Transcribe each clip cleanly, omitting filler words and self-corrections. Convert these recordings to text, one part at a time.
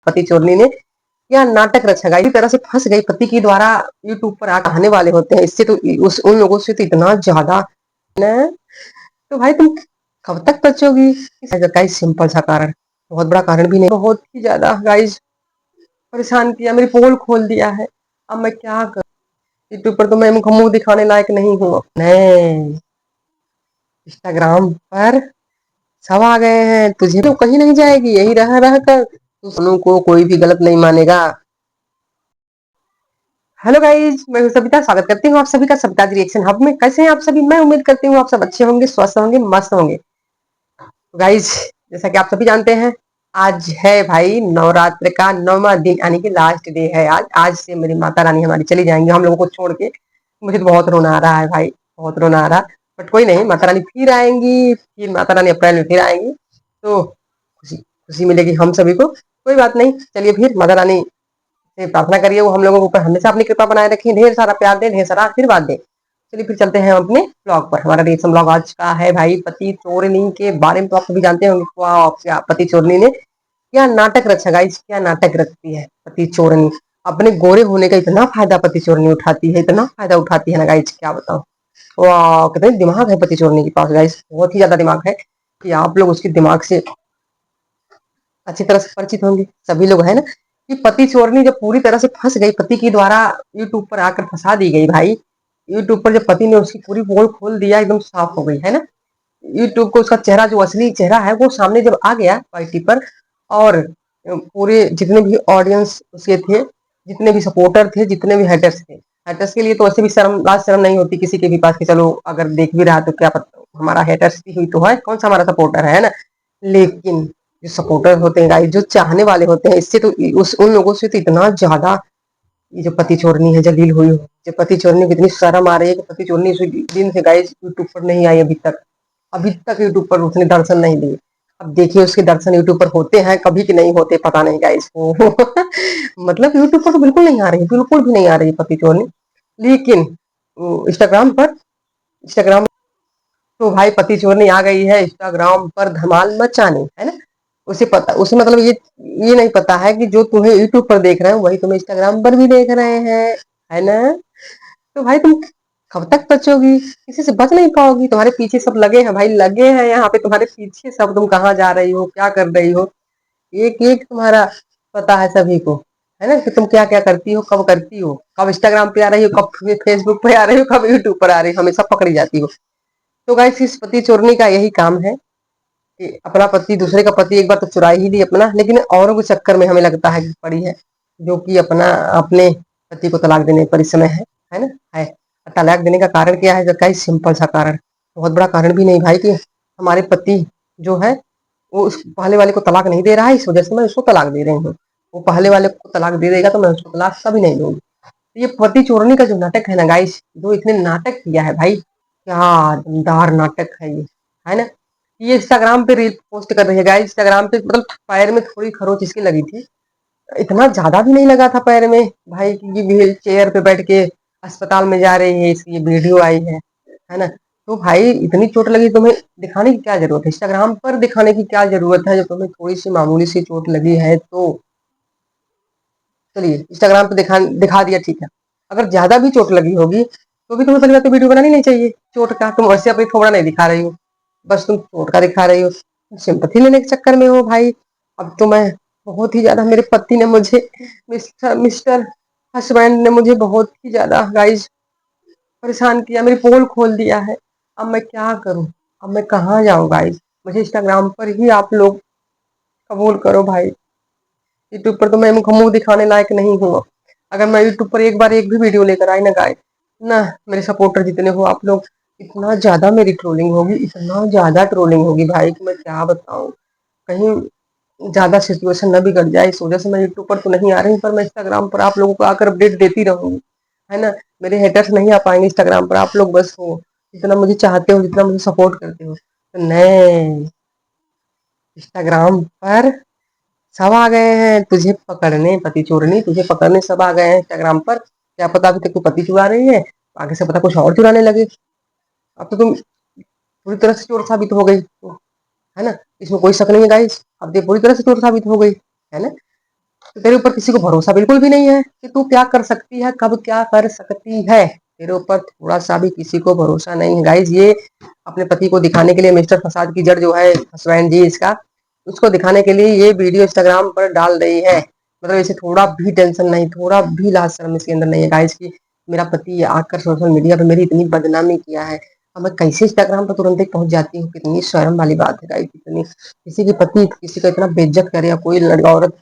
पति चोरनी ने क्या नाटक रचा, गाइस इसी तरह से फंस गई पति के द्वारा यूट्यूब पर आने वाले होते हैं। इससे तो उन लोगों से तो इतना ज्यादा न, तो भाई तुम कब तक बचोगी? गाइस सिंपल सा कारण, बहुत बड़ा कारण भी नहीं, बहुत ही ज्यादा गाइस परेशान किया, मेरी पोल खोल दिया है। अब मैं क्या करूं? यूट्यूब पर तो मैं मुंह दिखाने लायक नहीं हूँ। नहीं, इंस्टाग्राम पर सब आ गए हैं, तुझे तो कहीं नहीं जाएगी, यही रह रह कर तू सोनू को कोई भी गलत नहीं मानेगा। हेलो गाइज, मैं हूं सविता, स्वागत करती हूँ आप सभी का सविता रिएक्शन हब में। कैसे हैं आप सभी? मैं उम्मीद करती हूँ आप सब अच्छे होंगे, स्वस्थ होंगे, मस्त होंगे। गाइज जैसा कि आप सभी जानते हैं, आज है भाई नवरात्र का 9वां दिन, यानी कि लास्ट डे है आज। आज से मेरी माता रानी हमारी चली जाएंगी हम लोगों को छोड़ के। मुझे तो बहुत रोना आ रहा है भाई, बहुत रोना आ रहा। बट कोई नहीं, माता रानी फिर आएंगी, फिर माता रानी अप्रैल में फिर आएंगी, तो खुशी खुशी मिलेगी हम सभी को। कोई बात नहीं, चलिए फिर माता रानी से प्रार्थना करिए वो हम लोगों के ऊपर हमेशा अपनी कृपा बनाए रखें, ढेर सारा प्यार दें, ढेर सारा आशीर्वाद दें। चलिए फिर चलते हैं अपने ब्लॉग पर। हमारा रिएक्शन ब्लॉग आज का है भाई पति चोरनी के बारे में। तो आप सभी जानते होंगे क्या पति चोरनी ने क्या नाटक रचा, गाइस क्या नाटक रचती है पति चोरनी। अपने गोरे होने का इतना फायदा पति चोरनी उठाती है, इतना फायदा उठाती है ना गाइस, क्या बताओ। वाह, कितने दिमाग है पति चोरनी के पास गाइस, बहुत ही ज्यादा दिमाग है। कि आप लोग उसके दिमाग से अच्छी तरह से परिचित होंगे सभी लोग, है ना। कि पति चोरनी जब पूरी तरह से फंस गई, पति के द्वारा यूट्यूब पर आकर फंसा दी गई भाई। यूट्यूब पर जब पति ने उसकी पूरी पोल खोल दिया, एकदम साफ हो गई, है ना। यूट्यूब को उसका चेहरा, जो असली चेहरा है, वो सामने जब आ गया वाईटी पर, और पूरे जितने भी ऑडियंस उसके थे, जितने भी सपोर्टर थे, जितने भी हेटर्स थे, हेटर्स के लिए तो वैसे भी शर्म, लाज शर्म नहीं होती किसी के भी पास कि चलो अगर देख भी रहा तो क्या पता, हमारा हेटर्स भी हुई तो है, कौन सा हमारा सपोर्टर है ना। लेकिन जो सपोर्टर होते हैं गाइस, जो चाहने वाले होते हैं, इससे तो उन लोगों से तो इतना ज्यादा ये जो पति चोरनी है जलील हुई हो। जो पति चोरनी को इतनी शर्म आ रही है कि पति चोरनी उसी दिन से गाइस यूट्यूब पर नहीं आई अभी तक। अभी तक यूट्यूब पर उसने दर्शन नहीं दिए। अब देखिए उसके दर्शन यूट्यूब पर होते हैं कभी कि नहीं होते, पता नहीं गाइस वो मतलब यूट्यूब पर तो बिल्कुल नहीं आ रही, बिल्कुल भी नहीं आ रही पति चोरनी। लेकिन इंस्टाग्राम पर, इंस्टाग्राम तो भाई पति चोरनी आ गई है इंस्टाग्राम पर धमाल मचाने, है ना। उसे पता, उसे मतलब ये नहीं पता है कि जो तुम्हें यूट्यूब पर देख रहे हैं वही तुम्हें इंस्टाग्राम पर भी देख रहे हैं, है ना। तो भाई तुम कब तक बचोगी? किसी से बच नहीं पाओगी, तुम्हारे पीछे सब लगे हैं भाई, लगे हैं यहाँ पे तुम्हारे पीछे सब। तुम कहाँ जा रही हो, क्या कर रही हो, एक एक तुम्हारा पता है सभी को, है ना। कि तुम क्या क्या करती हो, कब करती हो, कब इंस्टाग्राम पे आ रही हो, कब फेसबुक पे आ रही हो, कब यूट्यूब पर आ रही हो, हमेशा पकड़ी जाती हो। तो गाइस इस पति चोरनी का यही काम है कि अपना पति, दूसरे का पति एक बार तो चुरा ही ली अपना, लेकिन औरों के चक्कर में हमें लगता है कि पड़ी है, जो कि अपना अपने पति को तलाक देने पर इस समय है ना, है। तलाक देने का कारण क्या है? गाइस सिंपल सा कारण, बहुत बड़ा कारण भी नहीं भाई, कि हमारे पति जो है वो उस पहले वाले को तलाक नहीं दे रहा है, इस वजह से मैं उसको तलाक दे रही हूँ। वो पहले वाले को तलाक दे देगा तो मैं उसको तलाक कभी नहीं दूंगी। तो ये पति चोरनी का जो नाटक है ना गाइस, जो इसने नाटक किया है भाई, क्या दमदार नाटक है ये, है ना। ये इंस्टाग्राम पे रील पोस्ट कर रही है गाइस। इंस्टाग्राम पे मतलब पैर में थोड़ी खरोच इसकी लगी थी, इतना ज्यादा भी नहीं लगा था पैर में भाई, कि ये व्हील चेयर पे बैठ के अस्पताल में जा रही है, इसकी ये वीडियो आई है ना। तो भाई इतनी चोट लगी, तुम्हें दिखाने की क्या जरूरत है? इंस्टाग्राम पर दिखाने की क्या जरूरत है? जब तुम्हें थोड़ी सी मामूली सी चोट लगी है तो चलिए इंस्टाग्राम पे दिखा दिया, ठीक है। अगर ज्यादा भी चोट लगी होगी तो भी तुम्हें पहली बात तो वीडियो बनानी नहीं चाहिए चोट का। तुम वैसे अपनी थोड़ा नहीं दिखा रही हो, बस तुम चोट का दिखा रही हो, सिंपैथी लेने के चक्कर में हो भाई। अब तो मैं बहुत ही ज्यादा, मेरे पति ने मुझे, मिस्टर मिस्टर हस्बैंड ने मुझे बहुत ही ज्यादा गाइस परेशान किया, मेरी पोल खोल दिया है। अब मैं क्या करूं? अब मैं कहाँ जाऊं गाइस? मुझे इंस्टाग्राम पर ही आप लोग कबूल करो भाई। यूट्यूब पर तो मैं मुंह दिखाने लायक नहीं हूँ। अगर मैं यूट्यूब पर एक बार एक भी वीडियो लेकर आई ना गाइस, ना मेरे सपोर्टर जितने हो आप लोग, इतना ज्यादा मेरी ट्रोलिंग होगी, इतना ज्यादा ट्रोलिंग होगी भाई कि मैं क्या बताऊं। कहीं ज्यादा सिचुएशन न बिगड़ जाए, इस वजह से मैं यूट्यूब पर तो नहीं आ रही, पर मैं इंस्टाग्राम पर आप लोगों को आकर अपडेट देती रहूंगी, है ना। मेरे हेटर्स नहीं आ पाएंगे इंस्टाग्राम पर, आप लोग बस हो, जितना मुझे चाहते हो, जितना मुझे सपोर्ट करते हो। तो नहीं, इंस्टाग्राम पर सब आ गए हैं तुझे पकड़ने, पति चोरनी तुझे पकड़ने सब आ गए हैं इंस्टाग्राम पर। क्या पता अभी तक तू पति चुरा रही है, आगे से पता कुछ और चुराने लगे। अब तो तुम पूरी तरह से चोर साबित हो गई। है ना? इसमें कोई शक नहीं है गाइस। अब ये पूरी तरह से चोर साबित हो गई, है ना? तो तेरे ऊपर किसी को भरोसा बिल्कुल भी नहीं है कि तू क्या कर सकती है, कब क्या कर सकती है। तेरे ऊपर थोड़ा सा भी किसी को भरोसा नहीं है गाइस। ये अपने पति को दिखाने के लिए मिस्टर फसाद की जड़ जो है हसबैंड जी इसका, उसको दिखाने के लिए ये वीडियो इंस्टाग्राम पर डाल रही है। मतलब इसे थोड़ा भी टेंशन नहीं, थोड़ा भी लाज शर्म इसके अंदर नहीं है गाइस की मेरा पति आकर सोशल मीडिया पे मेरी इतनी बदनामी किया है। अब मैं कैसे इंस्टाग्राम पर तुरंत ही पहुंच जाती हूँ, कितनी शर्म वाली बात है गाइस। कितनी किसी की पति किसी का इतना बेइज्जत करे या कोई लड़का औरत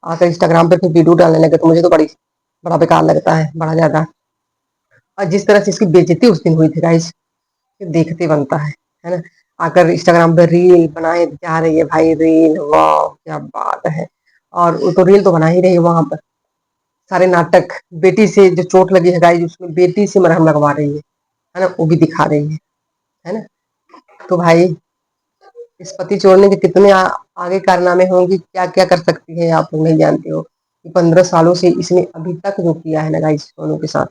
आकर इंस्टाग्राम पे फिर वीडियो डालने लगे तो मुझे तो बड़ा बेकार लगता है, बड़ा ज्यादा। और जिस तरह से इसकी बेइज्जती उस दिन हुई थी गाइस, देखते बनता है ना? आकर इंस्टाग्राम पे रील बनाए जा रही है भाई, रील, वाह क्या बात है। और वो तो रील तो बना ही रही है वहां पर, सारे नाटक, बेटी से जो चोट लगी है गाइस उसमें बेटी से मरहम लगवा रही है ना? वो भी दिखा रही है ना? तो भाई इस पति छोड़ने के कितने आगे कारनामे होंगे, क्या क्या कर सकती है आप लोग नहीं जानते हो। 15 सालों से इसने अभी तक जो किया है ना गाइस सोनू के साथ,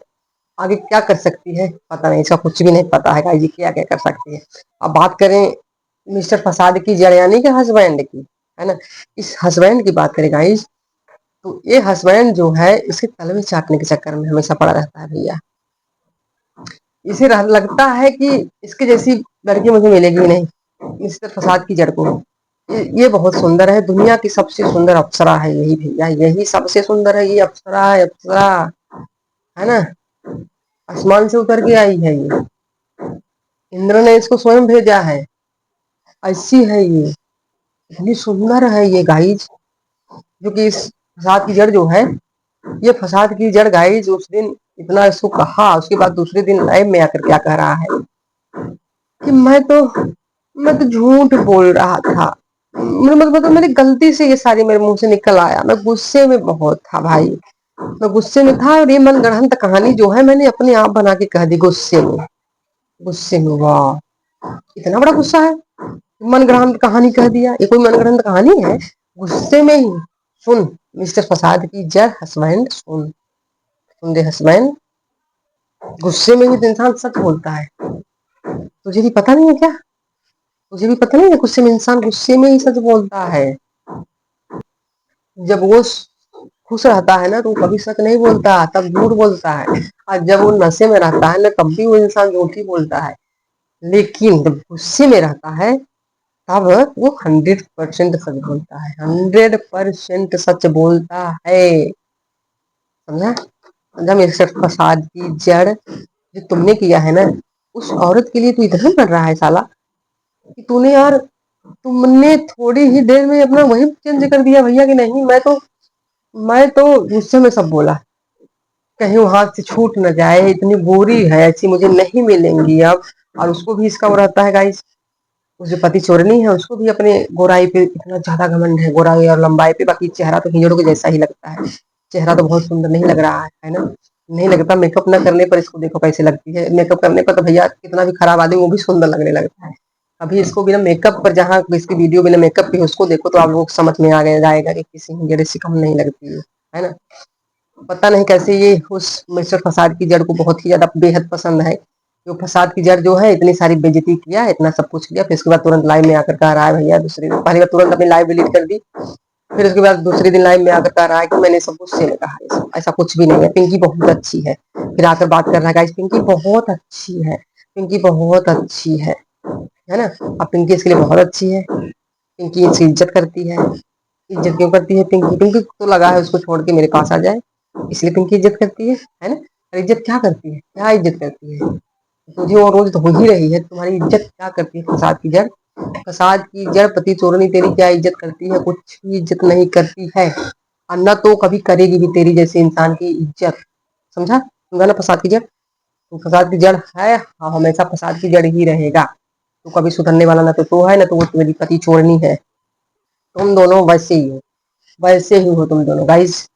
आगे क्या कर सकती है पता नहीं, इसका कुछ भी नहीं पता है गाइस, क्या क्या कर सकती है। अब बात करें मिस्टर फसाद की जड़ यानी कि हस्बैंड की, है ना? इस हस्बैंड की बात करें गाइस, तो ये हस्बैंड जो है इसके तलवे चाटने के चक्कर में हमेशा पड़ा रहता है भैया। इसे लगता है कि इसके जैसी लड़की मुझे मिलेगी ही नहीं, मिस्टर फसाद की जड़ को। ये बहुत सुंदर है, दुनिया की सबसे सुंदर अप्सरा है यही भैया, यही सबसे सुंदर है, ये अप्सरा है, अप्सरा, है ना? आसमान से उतर के आई है ये, इंद्र ने इसको स्वयं भेजा है। ऐसी है ये, इतनी सुंदर है ये गाइज। जो कि इस फसाद की जड़ जो है, ये फसाद की जड़ गाइज उस दिन इतना इसको कहा, उसके बाद दूसरे दिन लाइव में आकर क्या कह रहा है कि मैं तो झूठ बोल रहा था, मतलब मेरी गलती से ये सारी मेरे मुंह से निकल आया, मैं गुस्से में बहुत था भाई, मैं गुस्से में था और ये मन गढ़ंत कहानी जो है मैंने अपने आप बना के कह दी गुस्से में, गुस्से में। वाह इतना बड़ा गुस्सा है, मनगढ़ंत कहानी कह दिया, ये कोई मनगढ़ंत कहानी है? गुस्से में ही। सुन मिस्टर फसाद की जड़ हस्बैंड, सुन सुन दे हस्बैंड, गुस्से में भी तो इंसान सच बोलता है। तुझे भी पता नहीं है क्या? तुझे भी पता नहीं है गुस्से में इंसान गुस्से में ही सच बोलता है। जब वो खुश रहता है ना तो वो कभी सच नहीं बोलता, तब झूठ बोलता है। और जब वो नशे में रहता है ना तब भी वो इंसान झूठ ही बोलता है। लेकिन जब गुस्से में रहता है तब वो 100% सच बोलता है, 100% सच बोलता है। समझा? समझा मिस्टर फसाद की जड़, जो तुमने किया है ना उस औरत के लिए तू इतना कर रहा है साला, कि तूने यार, तुमने थोड़ी ही देर में अपना वही चेंज कर दिया भैया कि नहीं मैं तो गुस्से में सब बोला, कहीं वो हाथ से छूट न जाए, इतनी बुरी है ऐसी मुझे नहीं मिलेंगी अब। और उसको भी इसका वो रहता है गाइस, उस जो पति चोरनी है उसको भी अपने गोराई पे इतना ज्यादा घमंड है, गोराई और लंबाई पे। बाकी चेहरा तो हिजड़ों के जैसा ही लगता है, चेहरा तो बहुत सुंदर नहीं लग रहा है ना? नहीं लगता, मेकअप न करने पर इसको देखो कैसे लगती है, मेकअप करने पर तो भैया कितना भी खराब आदमी वो भी सुंदर लगने लगता है। अभी इसको बिना मेकअप पर, जहाँ इसकी वीडियो बिना मेकअप की उसको देखो तो आप लोग समझ में आ गया जाएगा कि किसी हिजड़े से कम नहीं लगती है ना? पता नहीं कैसे ये उस मिस्टर फसाद की जड़ को बहुत ही ज्यादा बेहद पसंद है। जो फसाद की जड़ जो है इतनी सारी बेइज्जती किया, इतना सब कुछ किया, फिर उसके बाद तुरंत लाइव में आकर कह रहा है भैया, दूसरे दिन पहले तुरंत अपनी लाइव डिलीट कर दी, फिर उसके बाद दूसरे दिन लाइव में आकर कह रहा है कि मैंने सब कुछ से कहा है, ऐसा कुछ भी नहीं है, पिंकी बहुत अच्छी है। फिर आकर बात कर रहा है गाइस पिंकी बहुत अच्छी है, पिंकी बहुत अच्छी है ना? अब पिंकी इसके लिए बहुत अच्छी है, पिंकी इसकी इज्जत करती है। इज्जत क्यों करती है पिंकी? पिंकी को तो लगा है उसको छोड़ के मेरे पास आ जाए, इसलिए पिंकी इज्जत करती है ना? और इज्जत क्या करती है, क्या इज्जत करती है? तुझे और रोज तो हो ही रही है, तुम्हारी इज्जत क्या करती है फसाद की जड़? फसाद की जड़ पति चोरनी तेरी क्या इज्जत करती है? कुछ भी इज्जत नहीं करती है, और न तो कभी करेगी भी तेरी जैसे इंसान की इज्जत। समझा? समझा ना फसाद की जड़? तो फसाद की जड़ है, हाँ हमेशा फसाद की जड़ ही रहेगा। तो कभी सुधरने वाला ना तो है ना तो वो तेरी पति चोरनी है। तुम दोनों वैसे ही हो, वैसे ही हो तुम दोनों गाइस।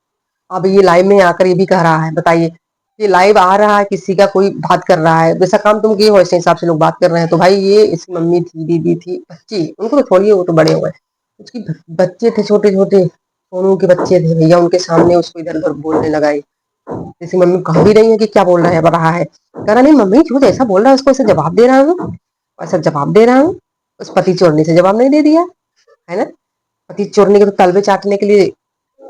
अब ये लाइव में आकर ये भी कह रहा है, बताइए, ये लाइव आ रहा है, किसी का कोई बात कर रहा है, जैसा काम तुम किए हो वैसे हिसाब से लोग बात कर रहे हैं, तो भाई ये इसकी मम्मी थी, दीदी थी, बच्ची, उनको तो छोड़िए वो तो बड़े हो गए, उसकी बच्चे थे छोटे छोटे, सोनू के बच्चे थे भैया, उनके सामने उसको इधर उधर बोलने लगाई। जैसे मम्मी कह भी रही है कि क्या बोल रहा है, कह रहा नहीं मम्मी झूठ ऐसा बोल रहा है, उसको ऐसा जवाब दे रहा हूँ, ऐसा जवाब दे रहा हूँ, उस पति चोरनी से जवाब नहीं दे दिया, है ना? पति चोरनी के तो तलवे चाटने के लिए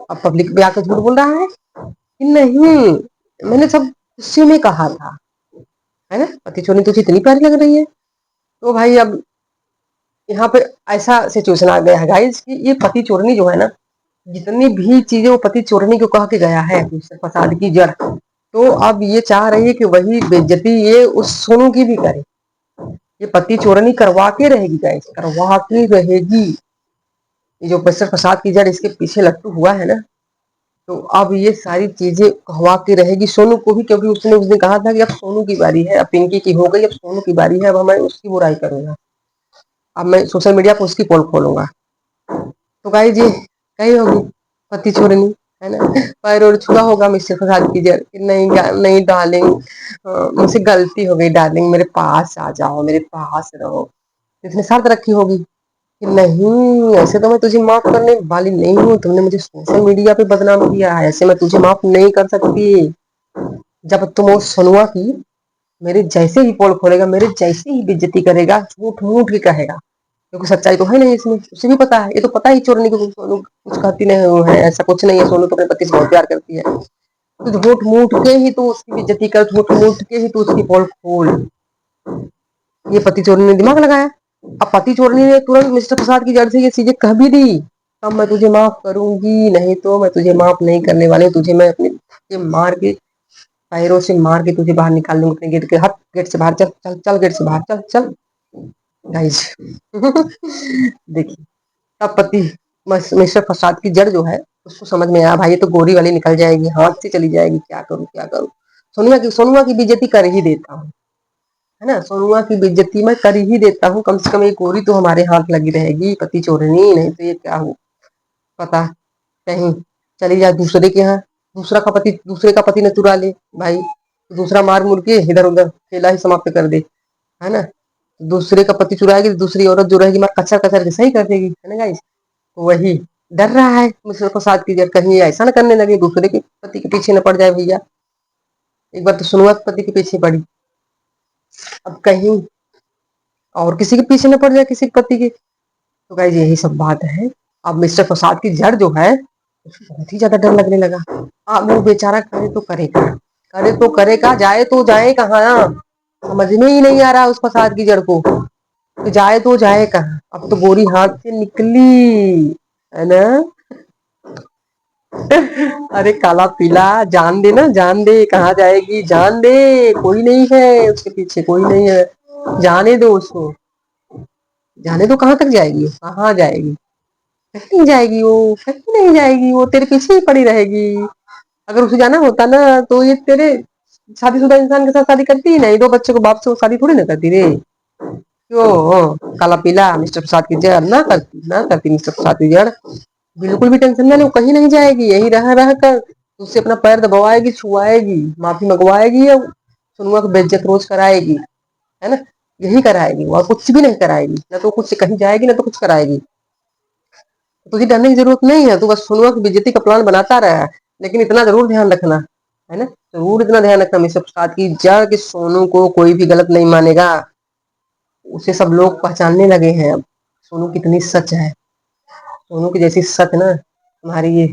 अब पब्लिक भी आकर झूठ बोल रहा है कि नहीं, मैंने सब गुस्से में कहा था, है ना? पति चोरनी तुझे इतनी प्यारी लग रही है। तो भाई अब यहाँ पे ऐसा सिचुएशन आ गया है गाइस कि ये पति चोरनी जो है ना, जितनी भी चीजें वो पति चोरनी को कह के गया है फसाद की जड़, तो अब ये चाह रही है कि वही बेइज्जती ये उस सोनू की भी करे। ये पति चोरनी करवा के रहेगी गाइस, करवा के रहेगी। ये जो मिस्टर फसाद की जड़ इसके पीछे लट्टू हुआ है ना, तो अब ये सारी चीजें कहवा के रहेगी सोनू को भी, क्योंकि उसने उसने कहा था कि अब सोनू की बारी है, अब पिंकी की हो गई, अब सोनू की बारी है, अब मैं उसकी बुराई करूंगा, अब मैं सोशल मीडिया पर उसकी पोल खोलूंगा। तो गाइस ये कही होगी पति चोरनी, है ना? पैर और छुआ होगा मिस्टर फसाद की जड़ कि नहीं नहीं डार्लिंग, मुझसे गलती हो गई डार्लिंग, मेरे पास आ जाओ, मेरे पास रहो। इसने शर्त रखी होगी कि नहीं, ऐसे तो मैं तुझे माफ करने वाली नहीं हूँ, तुमने मुझे सोशल मीडिया पे बदनाम किया है, ऐसे मैं तुझे माफ नहीं कर सकती। जब तुम वो सोनुआ की मेरे जैसे ही पोल खोलेगा, मेरे जैसे ही बेइज्जती करेगा, झूठ मूठ के कहेगा, क्योंकि सच्चाई तो है नहीं इसमें, उसे भी पता है, ये तो पता ही चोरनी को सोनू कुछ कहती नहीं है, ऐसा कुछ नहीं है, सोनू तो अपने पति से बहुत प्यार करती है। तो झूठ मूठ के ही तो उसकी बेइज्जती कर, झूठ मूठ के ही तो उसकी पोल खोल। ये पति चोरनी ने दिमाग लगाया। अब पति चोरनी ने तुरंत मिस्टर प्रसाद की जड़ से ये चीजें कह भी दी, अब मैं तुझे माफ करूंगी, नहीं तो मैं तुझे माफ नहीं करने वाली, तुझे मैं अपने के मार के पैरों से मार के तुझे बाहर निकाल दूंगी अपने गेट के, हट गेट से बाहर, चल चल चल गेट से बाहर, चल चल गाइस। देखिए तब पति मिस्टर प्रसाद की जड़ जो है उसको समझ में आया, भाई ये तो गोरी वाली निकल जाएगी, हाथ से चली जाएगी, क्या करूं क्या करूं। सोनुआ की बेइज्जती कर ही देता हूँ, है ना? सोनुआ की बेइज्जती मैं कर ही देता हूँ, कम से कम एक गोरी तो हमारे हाथ लगी रहेगी पति चोरनी, नहीं तो ये क्या हो पता कहीं चली जाए दूसरे के यहाँ, दूसरे का पति न चुरा ले भाई, तो दूसरा मार मुर के इधर उधर खेला ही समाप्त कर दे, है ना? दूसरे का पति चुराएगी तो दूसरी औरत जो रहेगी मार कचर कचर के सही कर देगी, है ना गाइस? वही डर रहा है मिस्टर प्रसाद की जड़, कहीं ऐसा न करने लगे, दूसरे के पति के पीछे न पड़ जाए भैया। एक बार तो सोनुआ के पति के पीछे पड़ी, अब कहीं और किसी के पीछे न पड़ जाए, किसी के पति के। तो गाइस यही सब बात है। अब मिस्टर प्रसाद की जड़ जो है उसको बहुत ही ज्यादा डर लगने लगा। अब वो बेचारा करे तो करेगा, करे तो करेगा, जाए तो जाए कहाँ, समझ में ही नहीं आ रहा उस प्रसाद की जड़ को, तो जाए कहाँ, अब तो गोरी हाथ से निकली, है ना? अरे काला पीला जान दे ना, जान दे, कहाँ जाएगी, जान दे, कोई नहीं है उसके पीछे, कोई नहीं है, जाने दो उसको, जाने दो, कहाँ तक जाएगी, कहाँ जाएगी, कहीं जाएगी वो, कहीं नहीं जाएगी, वो तेरे पीछे ही पड़ी रहेगी। अगर उसे जाना होता ना तो ये तेरे शादीशुदा इंसान के साथ शादी करती ही नहीं, दो बच्चों को बाप से वो शादी थोड़ी ना करती रे। क्यों काला पीला मिस्टर प्रसाद की जड़ ना करती, ना करती मिस्टर प्रसाद की जड़, बिल्कुल भी टेंशन ना लो, कहीं नहीं जाएगी, यही रह रह कर उससे अपना पैर दबाएगी, छुआएगी, माफी मंगवाएगी, या सुनुआ को बेइज्जत रोज कराएगी, है ना? यही कराएगी और कुछ भी नहीं कराएगी, ना तो कुछ कहीं जाएगी ना तो कुछ कराएगी। तुझे डरने की जरूरत नहीं है, तू बस सोनुआ की बेइज्जती का प्लान बनाता रहा, लेकिन इतना जरूर ध्यान रखना, है ना? जरूर इतना ध्यान रखना मिस्टर प्रसाद की जड़ कि सोनू को कोई भी गलत नहीं मानेगा, उसे सब लोग पहचानने लगे हैं अब, सोनू कितनी सच है, सोनू की जैसी सच ना तुम्हारी ये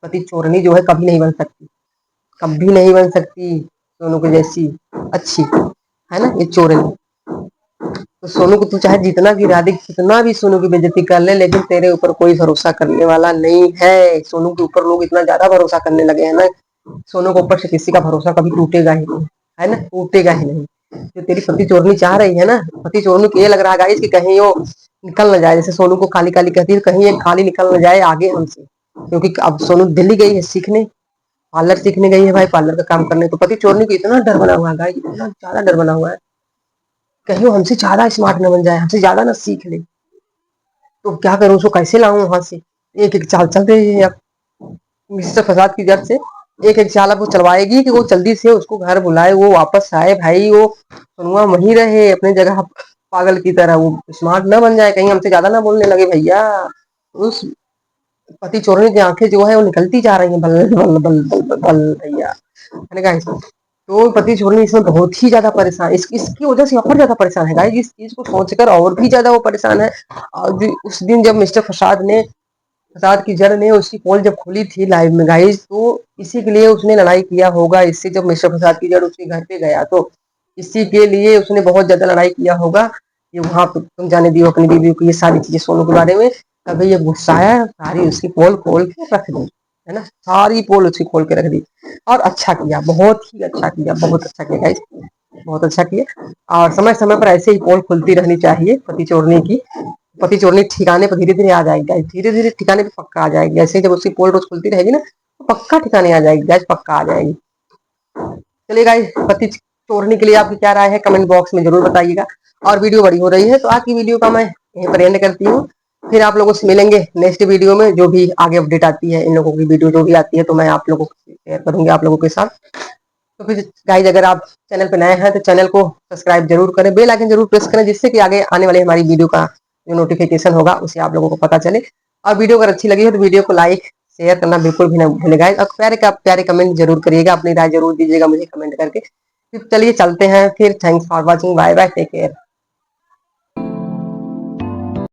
पति चोरनी जो है कभी नहीं बन सकती, कभी नहीं बन सकती सोनू की जैसी अच्छी, है ना? ये चोरनी, तो सोनू को तू चाहे जितना गिरा दे, कितना भी सोनू की बेइज्जती कर ले, लेकिन तेरे ऊपर कोई भरोसा करने वाला नहीं है। सोनू के ऊपर लोग इतना ज्यादा भरोसा करने लगे हैं ना, सोनू के ऊपर से किसी का भरोसा कभी टूटेगा ही नहीं, है ना? टूटेगा ही नहीं। जो तेरी पति चोरनी चाह रही है ना, पति चोरनी को ये लग रहा है गाइस कि कहीं वो निकल न जाए, जैसे सोनू को काली काली कहती है, कहीं ये खाली निकल न जाए आगे हमसे, क्योंकि अब सोनू दिल्ली गई है सीखने, पार्लर सीखने गई है भाई, पार्लर का काम करने, तो पति चोरनी को इतना डर बना हुआ है गाइस, इतना ज्यादा डर बना हुआ है, कहीं वो हमसे ज्यादा स्मार्ट न बन जाए, हमसे ज्यादा ना सीख ले, तो क्या करूं, उसको कैसे लाऊं वहां से। एक एक चाल चल रही है अब मिस्टर फसाद की जड़ से, एक एक चाल अब वो चलवाएगी कि वो जल्दी से उसको घर बुलाए, वो वापस आए भाई, वो सुनुआ वहीं रहे अपने जगह पागल की तरह, वो स्मार्ट ना बन जाए, कहीं हमसे ज्यादा ना बोलने लगे भैया। उस पति चोरने की आंखें जो है वो निकलती जा रही हैं, बल बल बल बल बल, बल भैया, है ना गाइस? तो पति छोड़ने इसमें बहुत ही ज्यादा परेशान, इसकी वजह से और ज्यादा परेशान है गाइस, इस चीज को सोचकर और भी ज्यादा वो परेशान है। और उस दिन जब मिस्टर फसाद की जड़ ने उसकी पोल जब खोली थी लाइव में गाइस, तो इसी के लिए उसने लड़ाई किया होगा इससे। जब मिस्टर फसाद की जड़ उसके घर पे गया तो इसी के लिए उसने बहुत ज्यादा लड़ाई किया होगा कि वहां पे तुम जाने दियो अपनी बीवी को ये सारी चीजें सोनू के बारे में। तभी ये गुस्सा है, सारी उसकी पोल खोल के रख दी, है ना, सारी पोल उसकी खोल के रख दी। और अच्छा किया, बहुत ही अच्छा किया, बहुत अच्छा किया गाइस, बहुत अच्छा किया। और समय समय पर ऐसे ही पोल खुलती रहनी चाहिए पति चोरने की। पति चोरनी ठिकाने पर धीरे धीरे आ जाएगी गाइस, धीरे धीरे ठिकाने पे पक्का आ जाएगी। ऐसे जब उसकी पोल रोज खुलती रहेगी ना तो पक्का ठिकाने आ जाएगी गाइस, पक्का आ जाएगी। चलिए गाइस, पति चोरने के लिए आपकी क्या राय है कमेंट बॉक्स में जरूर बताइएगा। और वीडियो बड़ी हो रही है तो आज की वीडियो का मैं यहीं पर एंड करती हूँ। फिर आप लोगों से मिलेंगे नेक्स्ट वीडियो में, जो भी आगे अपडेट आती है इन लोगों की वीडियो जो भी आती है तो मैं आप लोगों को शेयर करूंगी आप लोगों के साथ। तो फिर गाइज अगर आप चैनल पर नए हैं तो चैनल को सब्सक्राइब जरूर करें, बेल आइकन जरूर प्रेस करें, जिससे कि आगे आने वाली हमारी वीडियो का जो नोटिफिकेशन होगा उसे आप लोगों को पता चले। और वीडियो अगर अच्छी लगी हो तो वीडियो को लाइक शेयर करना बिल्कुल भी ना भूलें गाइज। और प्यारे कमेंट जरूर करिएगा, अपनी राय जरूर दीजिएगा मुझे कमेंट करके। फिर चलिए चलते हैं फिर, thanks for watching, bye bye, take care.